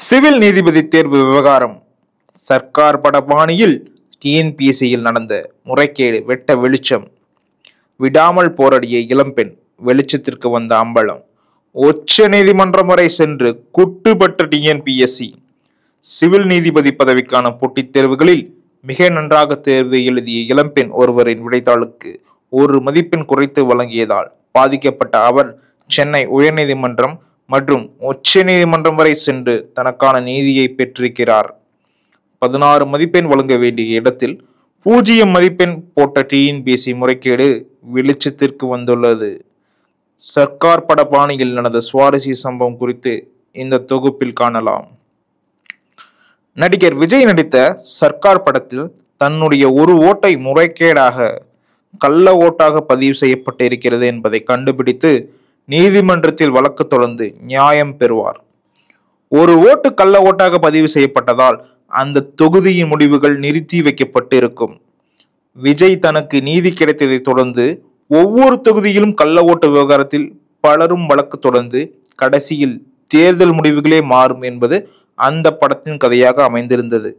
Civil நீதிபதி தேர்வு விவகாரம். சர்க்கார் பட பாணியில் டிஎன்பிஎஸ்சியில் நடந்த முறைகேடு வெட்ட வெளிச்சம். விடாமல் போராடிய இளம்பெண் வெளிச்சத்திற்கு வந்த அம்பலம். உச்ச நீதிமன்றம் வரை சென்று குட்டுப்பட்ட டிஎன்பிஎஸ்சி. சிவில் நீதிபதி பதவிக்கான போட்டித் தேர்வுகளில் மிக நன்றாக தேர்வு எழுதிய இளம்பெண் ஒருவரின் விடைத்தாளுக்கு 1 மதிப்பெண் குறைத்து வழங்கியதால் பாதிக்கப்பட்ட அவர் சென்னை உயர்நீதிமன்றம் மற்றும் உச்ச நீதிமன்றம் வரை சென்று தனக்கான நீதியை பெற்றிருக்கிறார். 16 மதிப்பெண் வழங்க வேண்டிய இடத்தில் 0 மதிப்பெண் போட்ட டிஎன்பிஎஸ்சி முறைகேடு வெளிச்சத்திற்கு வந்துள்ளது. சர்க்கார் பட பாணியில் நடந்த சுவாரஸ்ய சம்பவம் குறித்து இந்த தொகுப்பில் காணலாம். நடிகர் விஜய் நடித்த சர்க்கார் படத்தில் தன்னுடைய 1 ஓட்டை முறைகேடாக கள்ள ஓட்டாக பதிவு செய்யப்பட்டு இருக்கிறது என்பதை கண்டுபிடித்து நீதிமன்றத்தில் வழக்கு தொடர்ந்து நியாயம் பெறுவார். 1 ஓட்டு கள்ள ஓட்டாக பதிவு செய்யப்பட்டதால் அந்த தொகுதியின் முடிவுகள் நிறுத்தி வைக்கப்பட்டு இருக்கும். விஜய் தனக்கு நீதி கிடைத்ததை தொடர்ந்து ஒவ்வொரு தொகுதியிலும் கள்ள ஓட்டு விவகாரத்தில் பலரும் வழக்கு தொடர்ந்து கடைசியில் தேர்தல் முடிவுகளே மாறும் என்பது அந்த படத்தின் கதையாக அமைந்திருந்தது.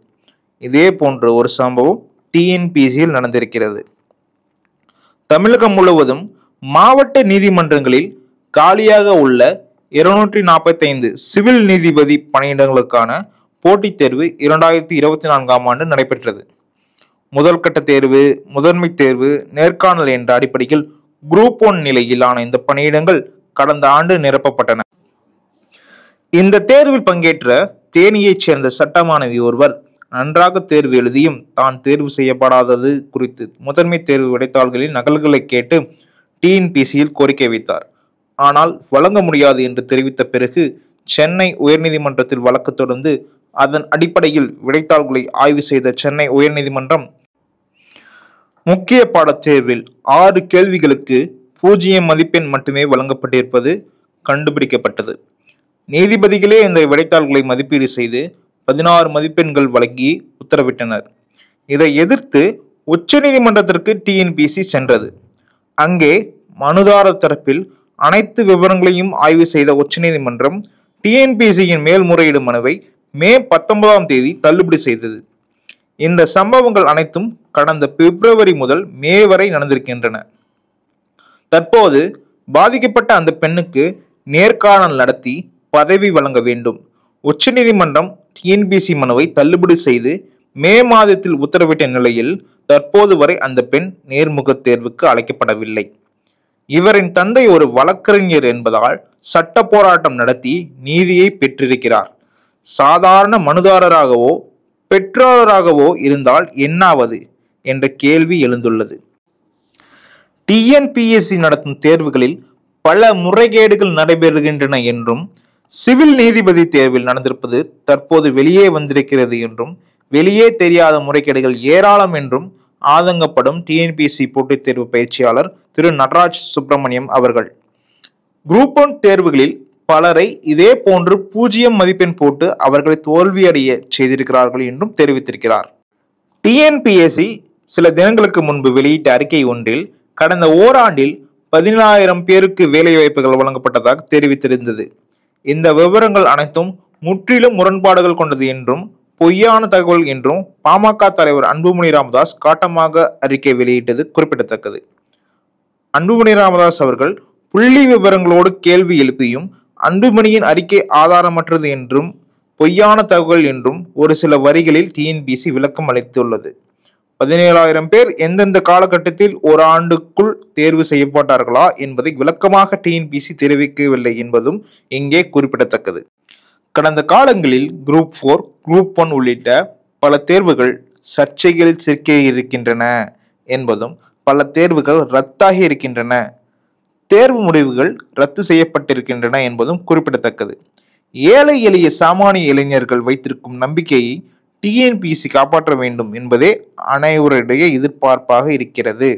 இதே போன்ற ஒரு சம்பவம் டிஎன்பிஎஸ்சியில் நடந்திருக்கிறது. தமிழகம் முழுவதும் மாவட்ட நீதிமன்றங்களில் காலியாக உள்ள 245 சிவில் நீதிபதி பணியிடங்களுக்கான போட்டித் தேர்வு 2024ஆம் ஆண்டு நடைபெற்றது. முதல் கட்ட தேர்வு, முதன்மை தேர்வு, நேர்காணல் என்ற அடிப்படையில் குரூப் 1 நிலையிலான இந்த பணியிடங்கள் கடந்த ஆண்டு நிரப்பப்பட்டன. இந்த தேர்வில் பங்கேற்ற தேனியைச் சேர்ந்த சட்ட மாணவி ஒருவர் நன்றாக தேர்வு எழுதியும் தான் தேர்வு செய்யப்படாதது குறித்து முதன்மை தேர்வு விடைத்தாள்களின் நகல்களை கேட்டு டிஎன்பிஎஸ்சியில் கோரிக்கை வைத்தார். ஆனால் வழங்க முடியாது என்று தெரிவித்த பிறகு சென்னை உயர்நீதிமன்றத்தில் வழக்கு தொடர்ந்து அதன் அடிப்படையில் விடைத்தாள்களை ஆய்வு செய்த சென்னை உயர்நீதிமன்றம் முக்கிய பாடத் தேர்வில் 6 கேள்விகளுக்கு 0 மதிப்பெண் மட்டுமே வழங்கப்பட்டிருப்பது கண்டுபிடிக்கப்பட்டது. நீதிபதிகளே இந்த விடைத்தாள்களை மதிப்பீடு செய்து 16 மதிப்பெண்கள் வழங்கி உத்தரவிட்டனர். இதை எதிர்த்து உச்ச நீதிமன்றத்திற்கு டிஎன்பிஎஸ்சி சென்றது. அங்கே மனுதாரர் தரப்பில் அனைத்து விவரங்களையும் ஆய்வு செய்த உச்சநீதிமன்றம் டிஎன்பிஎஸ்சியின் மேல்முறையீடு மனுவை மே 19ஆம் தேதி தள்ளுபடி செய்தது. இந்த சம்பவங்கள் அனைத்தும் கடந்த பிப்ரவரி முதல் மே வரை நடந்திருக்கின்றன. தற்போது பாதிக்கப்பட்ட அந்த பெண்ணுக்கு நேர்காணல் நடத்தி பதவி வழங்க வேண்டும். உச்சநீதிமன்றம் டிஎன்பிஎஸ்சி மனுவை தள்ளுபடி செய்து மே மாதத்தில் உத்தரவிட்ட நிலையில் தற்போது வரை அந்த பெண் நேர்முக தேர்வுக்கு அழைக்கப்படவில்லை. இவரின் தந்தை ஒரு வழக்கறிஞர் என்பதால் சட்ட போராட்டம் நடத்தி நீதியை பெற்றிருக்கிறார். சாதாரண மனுதாரராகவோ பெற்றோராகவோ இருந்தால் என்னாவது என்ற கேள்வி எழுந்துள்ளது. டிஎன்பிஎஸ்சி நடத்தும் தேர்வுகளில் பல முறைகேடுகள் நடைபெறுகின்றன என்றும் சிவில் நீதிபதி தேர்வில் நடந்திருப்பது தற்போது வெளியே வந்திருக்கிறது என்றும் வெளியே தெரியாத முறைகேடுகள் ஏராளம் என்றும் ஆதங்கப்படும் டிஎன்பிஎஸ்சி போட்டித் தேர்வு பயிற்சியாளர் திரு நடராஜ் சுப்பிரமணியம் அவர்கள் குரூப் 1 தேர்வுகளில் பலரை இதே போன்று 0 மதிப்பெண் போட்டு அவர்களை தோல்வியடைய செய்திருக்கிறார்கள் என்றும் தெரிவித்திருக்கிறார். டிஎன்பிஎஸ்சி சில தினங்களுக்கு முன்பு வெளியிட்ட அறிக்கை ஒன்றில் கடந்த ஓராண்டில் 17,000 பேருக்கு வேலை வாய்ப்புகள் வழங்கப்பட்டதாக தெரிவித்திருந்தது. இந்த விவரங்கள் அனைத்தும் முற்றிலும் முரண்பாடுகள் கொண்டது என்றும் பொய்யான தகவல் என்றும் பாமக தலைவர் அன்புமணி ராமதாஸ் காட்டமாக அறிக்கை வெளியிட்டது குறிப்பிடத்தக்கது. அன்புமணி ராமதாஸ் அவர்கள் புள்ளி விவரங்களோடு கேள்வி எழுப்பியும் அன்புமணியின் அறிக்கை ஆதாரமற்றது என்றும் பொய்யான தகவல் என்றும் ஒரு சில வரிகளில் டிஎன்பிஎஸ்சி விளக்கம் அளித்துள்ளது. 17,000 பேர் எந்தெந்த காலகட்டத்தில் ஒரு ஆண்டுக்குள் தேர்வு செய்யப்பட்டார்களா என்பதை விளக்கமாக டிஎன்பிஎஸ்சி தெரிவிக்கவில்லை என்பதும் இங்கே குறிப்பிடத்தக்கது. கடந்த காலங்களில் குரூப் 4, குரூப் 1 உள்ளிட்ட பல தேர்வுகள் சர்ச்சைகளில் சிக்கியிருக்கின்றன என்பதும் பல தேர்வுகள் ரத்தாகி இருக்கின்றன, தேர்வு முடிவுகள் ரத்து செய்யப்பட்டிருக்கின்றன என்பதும் குறிப்பிடத்தக்கது. ஏழை எளிய சாமானிய இளைஞர்கள் வைத்திருக்கும் நம்பிக்கையை டிஎன்பிஎஸ்சி காப்பாற்ற வேண்டும் என்பதே அனைவருடைய எதிர்பார்ப்பாக இருக்கிறது.